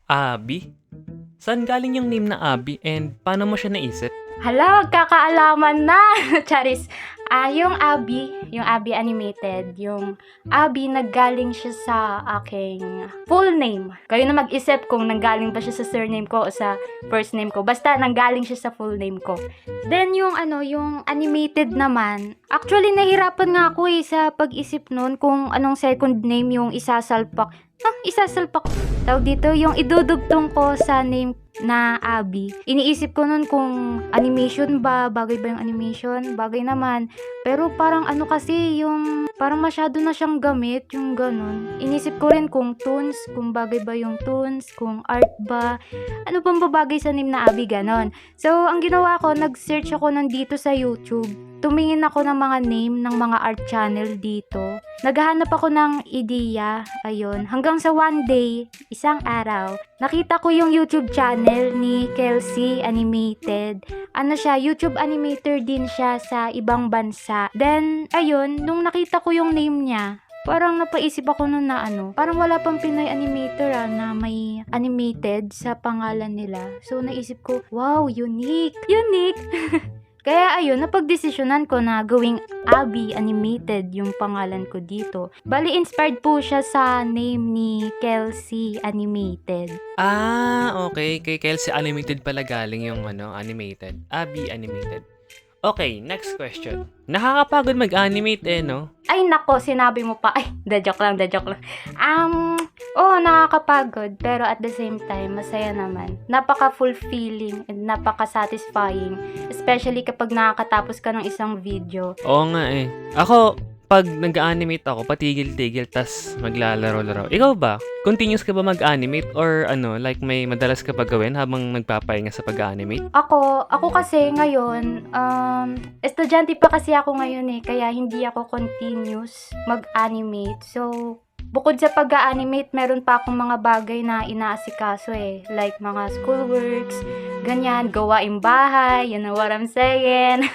Abby? Saan galing yung name na Abby and paano mo siya naisip? Hala, magkakaalaman na! Charis. Yung Abby animated, yung Abby naggaling siya sa aking full name. Kayo na mag-isip kung nanggaling ba siya sa surname ko o sa first name ko. Basta nanggaling siya sa full name ko. Then yung yung animated naman, actually nahirapan nga ako sa pag-isip nun kung anong second name yung isasalpak. Isasalpak. Tawag dito, yung idudugtong ko sa name na Abby. Iniisip ko nun kung animation ba, bagay ba yung animation? Bagay naman. Pero parang kasi, yung parang masyado na siyang gamit, yung ganun. Inisip ko rin kung tunes, kung bagay ba yung tunes, kung art ba, ano bang babagay sa name na Abby, ganon. So, ang ginawa ko, nag-search ako nandito sa YouTube. Tumingin ako ng mga name ng mga art channel dito. Naghahanap ako ng ideya, ayun. Hanggang sa one day, isang araw, nakita ko yung YouTube channel ni Kelsey Animated. Siya, YouTube animator din siya sa ibang bansa. Then, ayun, nung nakita ko yung name niya, parang napaisip ako nun na parang wala pang Pinoy animator na may animated sa pangalan nila. So, naisip ko, wow, unique! Unique! Kaya ayun, napagdesisyonan ko na gawing Abby Animated yung pangalan ko dito. Bali, inspired po siya sa name ni Kelsey Animated. Okay. Kay Kelsey Animated pala galing yung animated. Abby Animated. Okay, next question. Nakakapagod mag-animate no? Ay nako, sinabi mo pa. Ay, joke lang. Nakakapagod. Pero at the same time, masaya naman. Napaka-fulfilling and napaka-satisfying. Especially kapag nakakatapos ka ng isang video. Oo nga Ako, pag nag-animate ako, patigil-tigil, tas maglalaro-laro. Ikaw ba? Continuous ka ba mag-animate or like may madalas ka pa gawin habang nagpapahinga sa pag-animate? Ako kasi ngayon, estudyante pa kasi ako ngayon kaya hindi ako continuous mag-animate. So, bukod sa pag-animate, meron pa akong mga bagay na inaasikaso like mga schoolworks, ganyan, gawaing bahay, you know what I'm saying?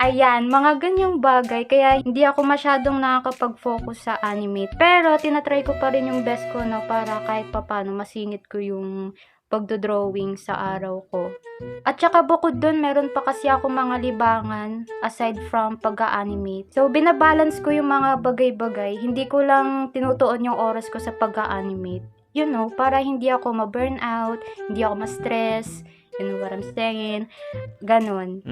Ayan, mga ganyang bagay. Kaya hindi ako masyadong nakakapag-focus sa animate. Pero, tinatry ko pa rin yung best ko para kahit papano masingit ko yung pagdodrawing sa araw ko. At saka bukod dun, meron pa kasi ako mga libangan aside from pag-animate. So, binabalance ko yung mga bagay-bagay. Hindi ko lang tinutuon yung oras ko sa pag-animate. You know, para hindi ako ma-burnout, hindi ako ma-stress. You know what I'm saying? Ganon.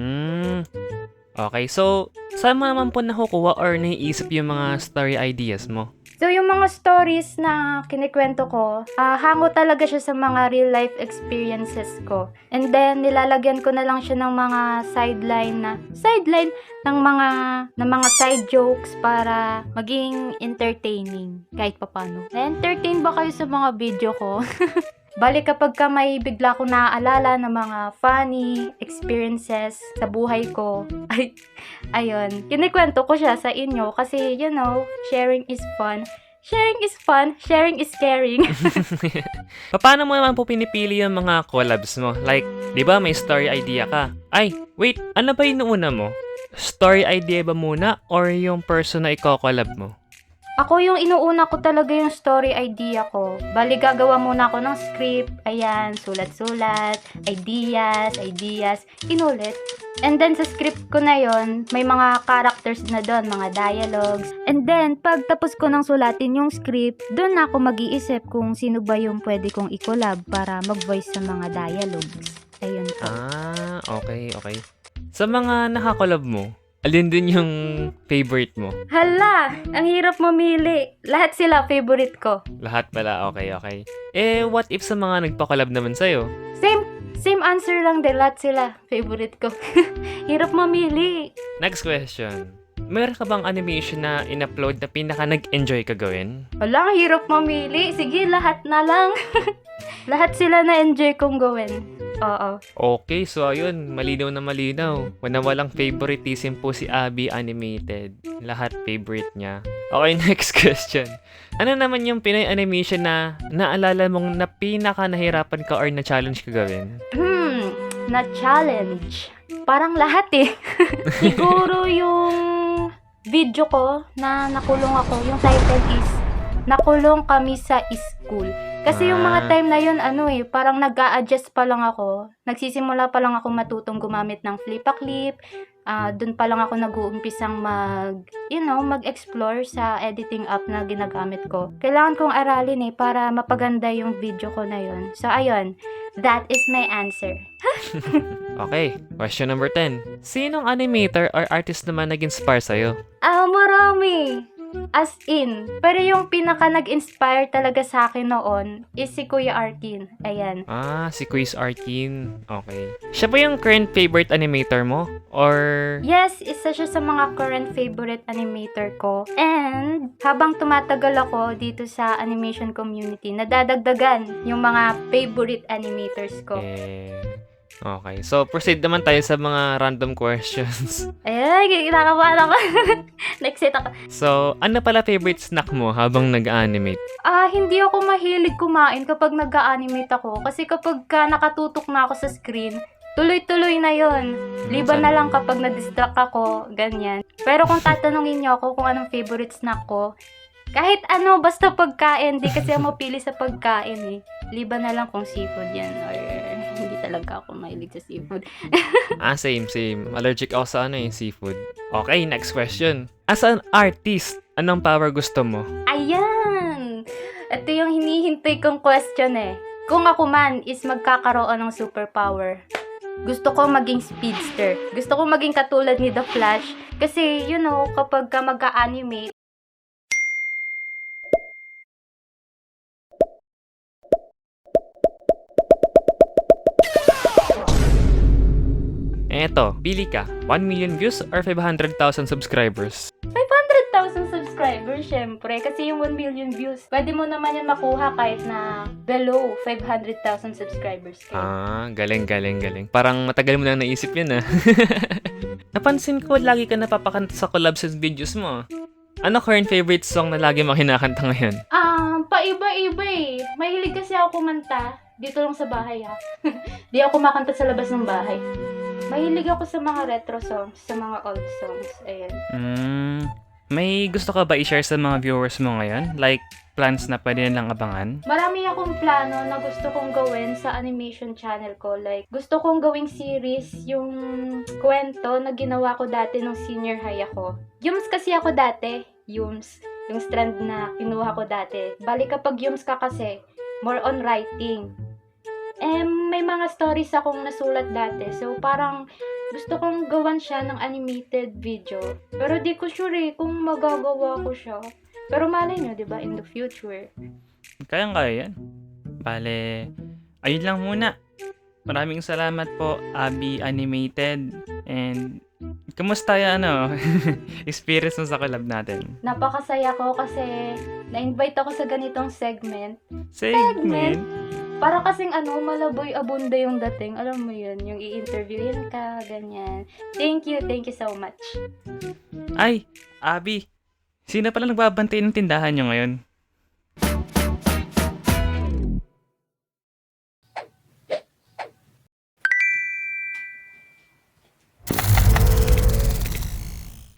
Okay, so saan mo naman po nakukuha or naiisip yung mga story ideas mo? So, yung mga stories na kinikwento ko, hango talaga siya sa mga real life experiences ko. And then, nilalagyan ko na lang siya ng mga sideline ng mga side jokes para maging entertaining kahit papano. Na-entertain ba kayo sa mga video ko? Bali kapag may bigla akong naaalala ng mga funny experiences sa buhay ko, ayun, kinikwento ko siya sa inyo kasi, sharing is fun. Sharing is fun, sharing is caring. Paano mo naman po pinipili yung mga collabs mo? Like, di ba may story idea ka? Ay, wait, ano ba yung una mo? Story idea ba muna or yung person na i-collab mo? Ako yung inuuna ko talaga yung story idea ko. Bali, gagawa muna ako ng script. Ayan, sulat-sulat, ideas, inulit. And then, sa script ko na yon, may mga characters na doon, mga dialogues. And then, pag tapos ko ng sulatin yung script, doon ako mag-iisip kung sino ba yung pwede kong i-collab para mag-voice sa mga dialogues. Ayun po. Okay. Sa mga nakakolab mo, alin din yung favorite mo? Hala! Ang hirap mamili. Lahat sila favorite ko. Lahat pala, okay. What if sa mga nagpa-collab naman sa'yo? Same answer lang din. Lahat sila favorite ko. Hirap mamili. Next question. Meron ka bang animation na in-upload na pinaka nag-enjoy ka gawin? Wala, ang hirap mamili. Sige, lahat na lang. Lahat sila na-enjoy kong gawin. Oo. Okay, so ayun, malinaw na malinaw. Walang favoritism po si Abby Animated. Lahat favorite niya. Okay, next question. Ano naman yung Pinoy animation na naalala mong na pinaka nahirapan ka or na-challenge ka gawin? Na-challenge. Parang lahat Siguro yung video ko na nakulong ako, yung title is nakulong kami sa school. Kasi yung mga Ah. time na yun, parang nag-a-adjust pa lang ako. Nagsisimula pa lang ako matutong gumamit ng flip-a-clip. Doon pa lang ako nag-uumpisang mag-explore sa editing app na ginagamit ko. Kailangan kong aralin para mapaganda yung video ko na yun. So, ayun. That is my answer. Okay, question number 10. Sinong animator or artist naman nag-inspire sa'yo? Marami. As in. Pero yung pinaka nag-inspire talaga sa akin noon is si Kuya Arkin. Ayan. Si Quiz Arkin. Okay. Siya ba yung current favorite animator mo? Or... Yes, isa siya sa mga current favorite animator ko. And habang tumatagal ako dito sa animation community, nadadagdagan yung mga favorite animators ko. Okay. So, proceed naman tayo sa mga random questions. Ay, kinakabahan ako. Next ako. So, ano pala favorite snack mo habang nag-animate? Hindi ako mahilig kumain kapag nag-animate ako. Kasi kapag nakatutok na ako sa screen, tuloy-tuloy na yon. Liban na lang kapag na-distract ako, ganyan. Pero kung tatanungin niyo ako kung anong favorite snack ko, kahit ano, basta pagkain. Di kasi ako mapili sa pagkain Liban na lang kung seafood yan or hindi talaga ako mahilig sa seafood. Same. Allergic ako sa seafood. Okay, next question. As an artist, anong power gusto mo? Ayan! Ito yung hinihintay kong question Kung ako man is magkakaroon ng superpower, gusto ko maging speedster. Gusto ko maging katulad ni The Flash. Kasi, kapag ka mag-animate, Eto, pili ka. 1 million views or 500,000 subscribers? 500,000 subscribers, syempre. Kasi yung 1 million views, pwede mo naman yan makuha kahit na below 500,000 subscribers ka. Galing. Parang matagal mo na naisip yun Napansin ko, lagi ka napapakanta sa collabs and videos mo. Ano current favorite song na lagi mo kinakanta ngayon? Paiba-iba Mahilig kasi ako kumanta. Dito lang sa bahay Di ako makanta sa labas ng bahay. Mahilig ako sa mga retro songs, sa mga old songs. Ayan. May gusto ka ba i-share sa mga viewers mo ngayon? Like, plans na pwede nilang abangan? Marami akong plano na gusto kong gawin sa animation channel ko. Like, gusto kong gawing series yung kwento na ginawa ko dati nung senior high ako. Yums kasi ako dati. Yums. Yung strand na kinuha ko dati. Bali kapag Yums ka kasi, more on writing. May mga stories akong nasulat dati. So, parang gusto kong gawan siya ng animated video. Pero di ko sure kung magagawa ko siya. Pero malay nyo, di ba, in the future. Kayang-kaya yan. Bale, ayun lang muna. Maraming salamat po, Abby Animated. And, kamusta yan, experience mo sa collab natin? Napakasaya ko kasi na-invite ako sa ganitong segment. Segment? Para kasing malaboy abunda yung dating. Alam mo yun, yung i-interviewin ka, ganyan. Thank you so much. Ay, Abby, sino pala nagbabantay ng tindahan nyo ngayon?